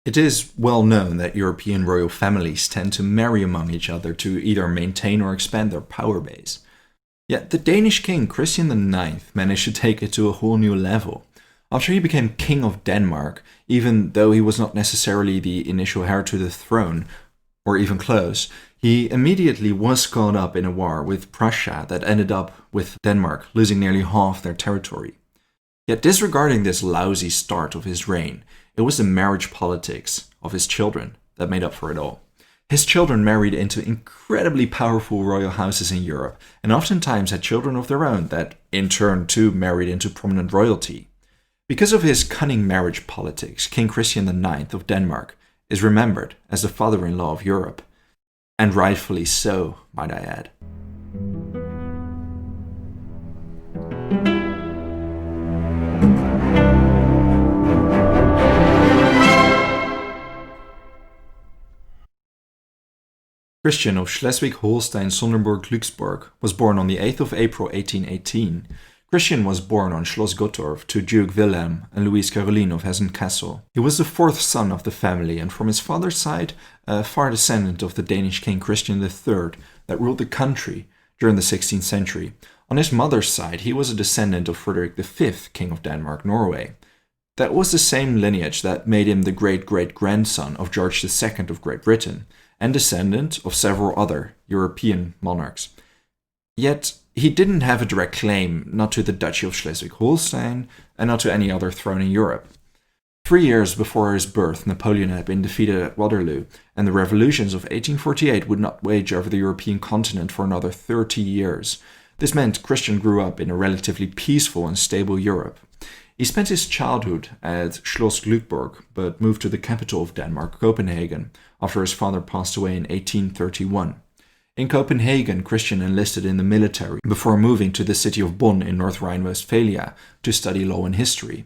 It is well known that European royal families tend to marry among each other to either maintain or expand their power base. Yet the Danish king Christian IX managed to take it to a whole new level. After he became King of Denmark, even though he was not necessarily the initial heir to the throne, or even close, he immediately was caught up in a war with Prussia that ended up with Denmark losing nearly half their territory. Yet disregarding this lousy start of his reign, it was the marriage politics of his children that made up for it all. His children married into incredibly powerful royal houses in Europe, and oftentimes had children of their own that, in turn, too married into prominent royalty. Because of his cunning marriage politics, King Christian IX of Denmark is remembered as the father-in-law of Europe. And rightfully so, might I add. Christian of Schleswig-Holstein-Sonderburg-Glücksburg was born on the 8th of April 1818. Christian was born on Schloss Gottorf to Duke Wilhelm and Louise Caroline of Hessen-Kassel. He was the fourth son of the family and from his father's side, a far descendant of the Danish king Christian III that ruled the country during the 16th century. On his mother's side, he was a descendant of Frederick V, King of Denmark-Norway. That was the same lineage that made him the great-great-grandson of George II of Great Britain, and descendant of several other European monarchs. Yet he didn't have a direct claim not to the Duchy of Schleswig-Holstein and not to any other throne in Europe. 3 years before his birth, Napoleon had been defeated at Waterloo, and the revolutions of 1848 would not wage over the European continent for another 30 years. This meant Christian grew up in a relatively peaceful and stable Europe. He spent his childhood at Schloss Glückburg, but moved to the capital of Denmark, Copenhagen, after his father passed away in 1831. In Copenhagen, Christian enlisted in the military before moving to the city of Bonn in North Rhine-Westphalia to study law and history.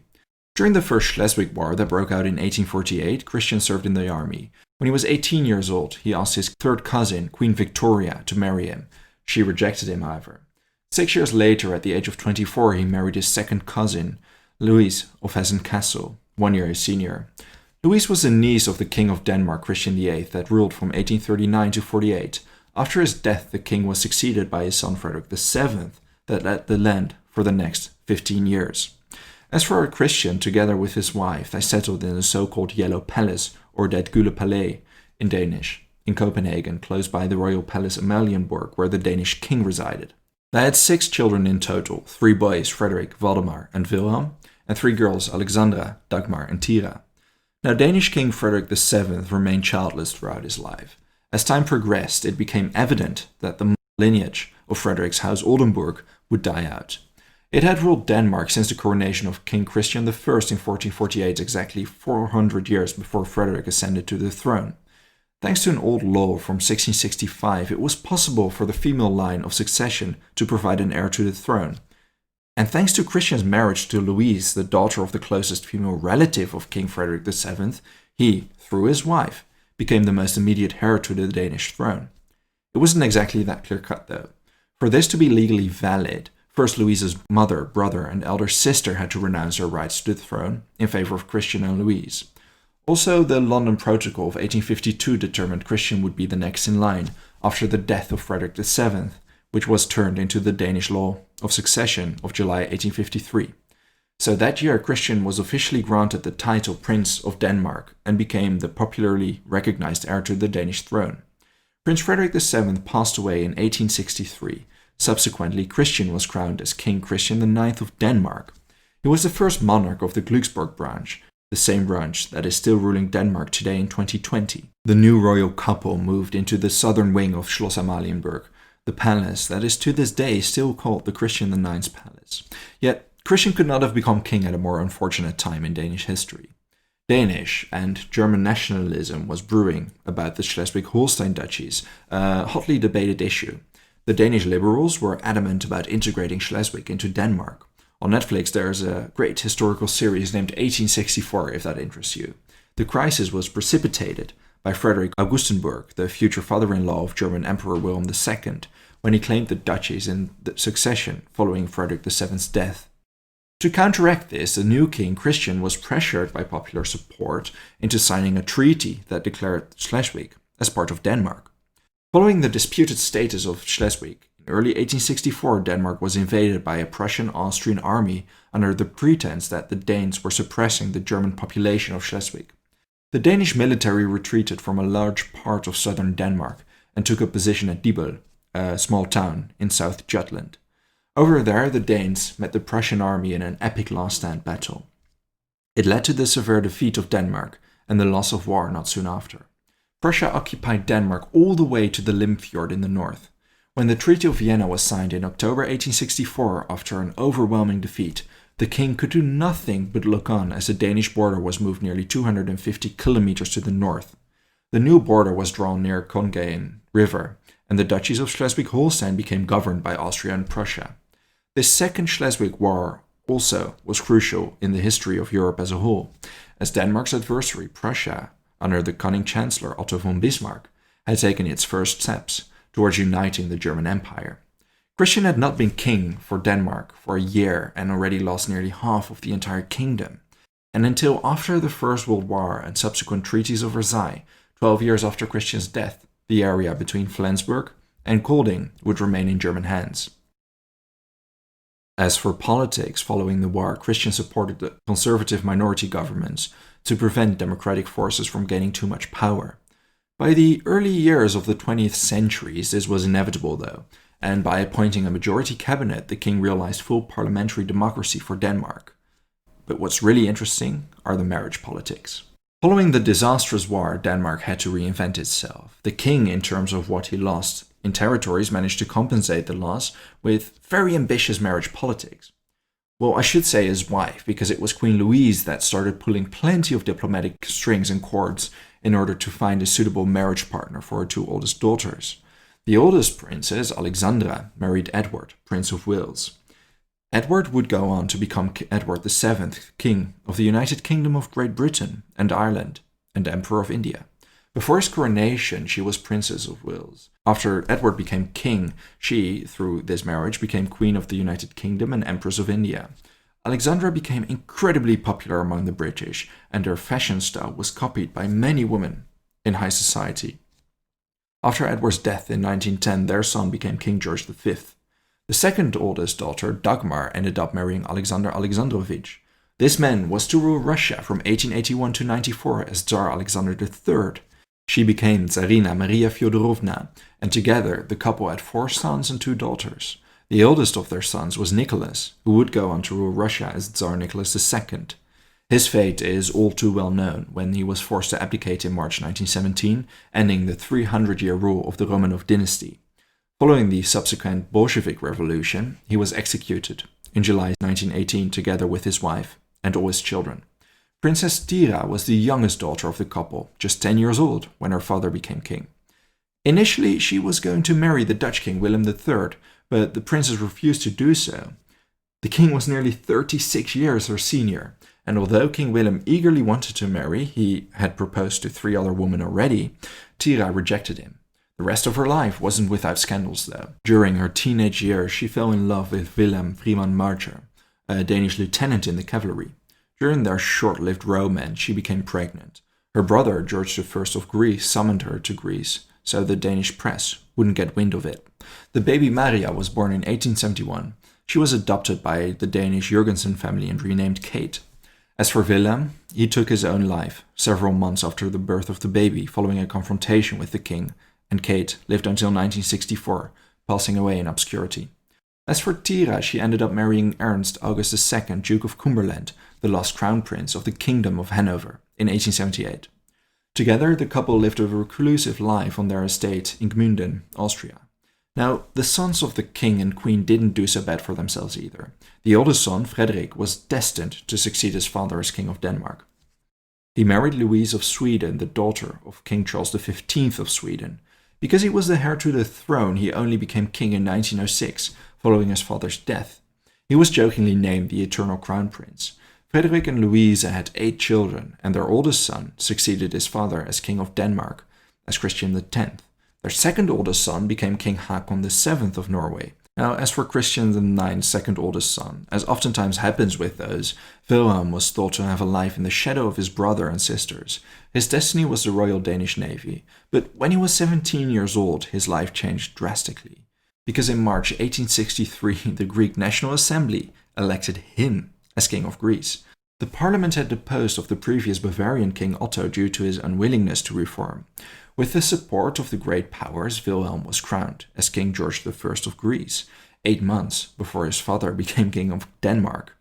During the First Schleswig War that broke out in 1848, Christian served in the army. When he was 18 years old, he asked his third cousin, Queen Victoria, to marry him. She rejected him, however. 6 years later, at the age of 24, he married his second cousin, Louise of Hessen-Kassel, 1 year his senior. Louise was the niece of the King of Denmark, Christian VIII, that ruled from 1839 to 48. After his death, the king was succeeded by his son Frederick VII, that led the land for the next 15 years. As for Christian, together with his wife, they settled in the so-called Yellow Palace, or Det Gule Palæ in Danish, in Copenhagen, close by the royal palace Amalienborg, where the Danish king resided. They had 6 children in total, 3 boys, Frederick, Valdemar, and Wilhelm, and 3 girls, Alexandra, Dagmar, and Tira. Now, Danish King Frederick VII remained childless throughout his life. As time progressed, it became evident that the lineage of Frederick's House Oldenburg would die out. It had ruled Denmark since the coronation of King Christian I in 1448, exactly 400 years before Frederick ascended to the throne. Thanks to an old law from 1665, it was possible for the female line of succession to provide an heir to the throne. And thanks to Christian's marriage to Louise, the daughter of the closest female relative of King Frederick VII, he, through his wife, became the most immediate heir to the Danish throne. It wasn't exactly that clear-cut, though. For this to be legally valid, first Louise's mother, brother, and elder sister had to renounce their rights to the throne in favor of Christian and Louise. Also, the London Protocol of 1852 determined Christian would be the next in line after the death of Frederick VII, which was turned into the Danish law of succession of July 1853. So that year, Christian was officially granted the title Prince of Denmark and became the popularly recognized heir to the Danish throne. Prince Frederick VII passed away in 1863. Subsequently, Christian was crowned as King Christian IX of Denmark. He was the first monarch of the Glücksburg branch, the same branch that is still ruling Denmark today in 2020. The new royal couple moved into the southern wing of Schloss Amalienburg, the palace that is to this day still called the Christian IX's Palace. Yet, Christian could not have become king at a more unfortunate time in Danish history. Danish and German nationalism was brewing about the Schleswig-Holstein duchies, a hotly debated issue. The Danish liberals were adamant about integrating Schleswig into Denmark. On Netflix, there's a great historical series named 1864, if that interests you. The crisis was precipitated by Frederick Augustenburg, the future father-in-law of German Emperor Wilhelm II, when he claimed the duchies in the succession following Frederick VII's death. To counteract this, the new king Christian was pressured by popular support into signing a treaty that declared Schleswig as part of Denmark. Following the disputed status of Schleswig, in early 1864 Denmark was invaded by a Prussian-Austrian army under the pretense that the Danes were suppressing the German population of Schleswig. The Danish military retreated from a large part of southern Denmark and took a position at Dibel, a small town in South Jutland. Over there, the Danes met the Prussian army in an epic last-stand battle. It led to the severe defeat of Denmark and the loss of war not soon after. Prussia occupied Denmark all the way to the Limfjord in the north. When the Treaty of Vienna was signed in October 1864 after an overwhelming defeat, the king could do nothing but look on as the Danish border was moved nearly 250 kilometers to the north. The new border was drawn near Kongein River, and the duchies of Schleswig-Holstein became governed by Austria and Prussia. This Second Schleswig War also was crucial in the history of Europe as a whole, as Denmark's adversary, Prussia, under the cunning Chancellor Otto von Bismarck, had taken its first steps towards uniting the German Empire. Christian had not been king for Denmark for a year and already lost nearly half of the entire kingdom. And until after the First World War and subsequent treaties of Versailles, 12 years after Christian's death, the area between Flensburg and Kolding would remain in German hands. As for politics, following the war, Christian supported the conservative minority governments to prevent democratic forces from gaining too much power. By the early years of the 20th century, this was inevitable though, and by appointing a majority cabinet, the king realized full parliamentary democracy for Denmark. But what's really interesting are the marriage politics. Following the disastrous war, Denmark had to reinvent itself. The king, in terms of what he lost in territories, managed to compensate the loss with very ambitious marriage politics. Well, I should say his wife, because it was Queen Louise that started pulling plenty of diplomatic strings and cords in order to find a suitable marriage partner for her two oldest daughters. The oldest princess, Alexandra, married Edward, Prince of Wales. Edward would go on to become Edward VII, King of the United Kingdom of Great Britain and Ireland, and Emperor of India. Before his coronation, she was Princess of Wales. After Edward became king, she, through this marriage, became Queen of the United Kingdom and Empress of India. Alexandra became incredibly popular among the British, and her fashion style was copied by many women in high society. After Edward's death in 1910, their son became King George V. The second oldest daughter, Dagmar, ended up marrying Alexander Alexandrovich. This man was to rule Russia from 1881 to 94 as Tsar Alexander III. She became Tsarina Maria Fyodorovna, and together the couple had 4 sons and 2 daughters. The eldest of their sons was Nicholas, who would go on to rule Russia as Tsar Nicholas II. His fate is all too well known when he was forced to abdicate in March 1917, ending the 300-year rule of the Romanov dynasty. Following the subsequent Bolshevik Revolution, he was executed in July 1918 together with his wife and all his children. Princess Tira was the youngest daughter of the couple, just 10 years old when her father became king. Initially, she was going to marry the Dutch king Willem III, but the princess refused to do so. The king was nearly 36 years her senior, and although King Willem eagerly wanted to marry, he had proposed to 3 other women already, Tira rejected him. The rest of her life wasn't without scandals, though. During her teenage years, she fell in love with Willem Freeman Marcher, a Danish lieutenant in the cavalry. During their short-lived romance, she became pregnant. Her brother, George I of Greece, summoned her to Greece, so the Danish press wouldn't get wind of it. The baby Maria was born in 1871. She was adopted by the Danish Jurgensen family and renamed Kate. As for Willem, he took his own life several months after the birth of the baby, following a confrontation with the king, and Kate lived until 1964, passing away in obscurity. As for Tira, she ended up marrying Ernst August II, Duke of Cumberland, the lost crown prince of the Kingdom of Hanover, in 1878. Together, the couple lived a reclusive life on their estate in Gmunden, Austria. Now, the sons of the king and queen didn't do so bad for themselves either. The oldest son, Frederick, was destined to succeed his father as king of Denmark. He married Louise of Sweden, the daughter of King Charles V of Sweden. Because he was the heir to the throne, he only became king in 1906, following his father's death. He was jokingly named the Eternal Crown Prince. Frederick and Louise had 8 children, and their oldest son succeeded his father as King of Denmark, as Christian X. Their second oldest son became King Haakon VII of Norway, Now, as for Christian IX's second oldest son, as oftentimes happens with those, Wilhelm was thought to have a life in the shadow of his brother and sisters. His destiny was the Royal Danish Navy, but when he was 17 years old, his life changed drastically. Because in March 1863, the Greek National Assembly elected him as King of Greece. The parliament had deposed of the previous Bavarian king Otto due to his unwillingness to reform. With the support of the great powers, Wilhelm was crowned as King George I of Greece, 8 months before his father became King of Denmark.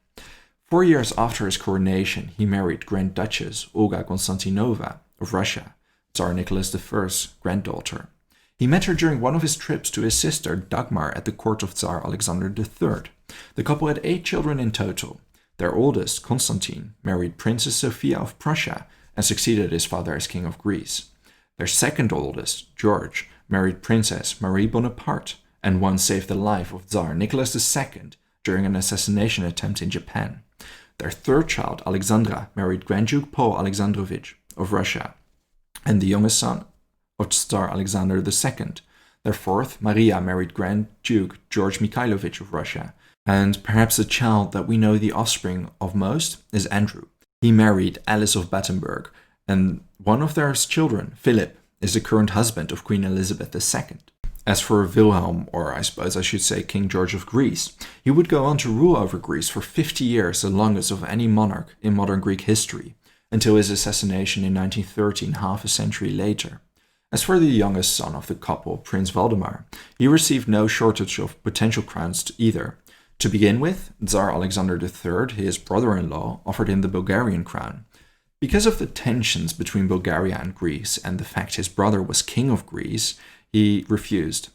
4 years after his coronation, he married Grand Duchess Olga Konstantinova of Russia, Tsar Nicholas I's granddaughter. He met her during one of his trips to his sister Dagmar at the court of Tsar Alexander III. The couple had 8 children in total. Their oldest, Constantine, married Princess Sophia of Prussia and succeeded his father as King of Greece. Their second oldest, George, married Princess Marie Bonaparte and once saved the life of Tsar Nicholas II during an assassination attempt in Japan. Their third child, Alexandra, married Grand Duke Paul Alexandrovich of Russia and the youngest son of Tsar Alexander II. Their fourth, Maria, married Grand Duke George Mikhailovich of Russia. And perhaps the child that we know the offspring of most is Andrew. He married Alice of Battenberg, and one of their children, Philip, is the current husband of Queen Elizabeth II. As for Wilhelm, or I suppose I should say King George of Greece, he would go on to rule over Greece for 50 years, the longest of any monarch in modern Greek history, until his assassination in 1913, half a century later. As for the youngest son of the couple, Prince Valdemar, he received no shortage of potential crowns either. To begin with, Tsar Alexander III, his brother-in-law, offered him the Bulgarian crown. Because of the tensions between Bulgaria and Greece and the fact his brother was king of Greece, he refused.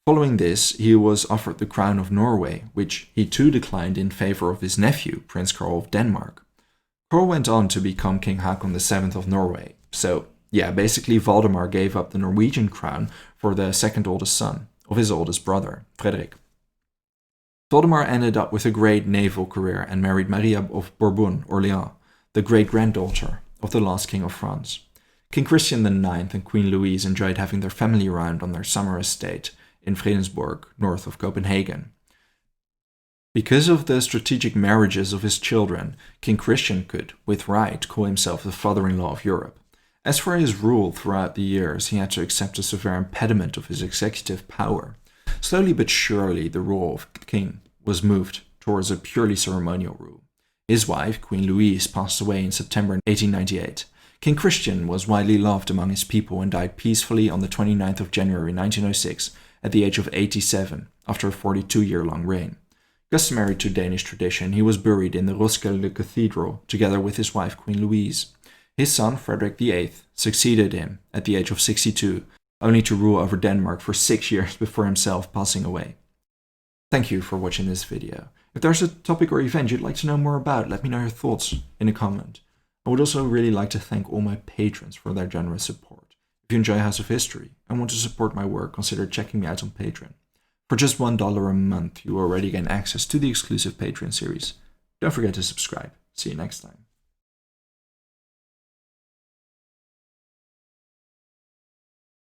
Following this, he was offered the crown of Norway, which he too declined in favor of his nephew, Prince Karl of Denmark. Karl went on to become King Haakon VII of Norway. So, yeah, basically Valdemar gave up the Norwegian crown for the second oldest son of his oldest brother, Frederick. Valdemar ended up with a great naval career and married Maria of Bourbon-Orléans, the great-granddaughter of the last king of France. King Christian IX and Queen Louise enjoyed having their family around on their summer estate in Fredensborg, north of Copenhagen. Because of the strategic marriages of his children, King Christian could, with right, call himself the father-in-law of Europe. As for his rule throughout the years, he had to accept a severe impediment of his executive power. Slowly but surely, the role of king was moved towards a purely ceremonial rule. His wife, Queen Louise, passed away in September 1898. King Christian was widely loved among his people and died peacefully on the 29th of January 1906 at the age of 87 after a 42-year-long reign. Customary to Danish tradition, he was buried in the Roskilde Cathedral together with his wife, Queen Louise. His son, Frederick VIII, succeeded him at the age of 62, only to rule over Denmark for 6 years before himself passing away. Thank you for watching this video. If there's a topic or event you'd like to know more about, let me know your thoughts in a comment. I would also really like to thank all my patrons for their generous support. If you enjoy House of History and want to support my work, consider checking me out on Patreon. For just $1 a month, you already gain access to the exclusive Patreon series. Don't forget to subscribe. See you next time.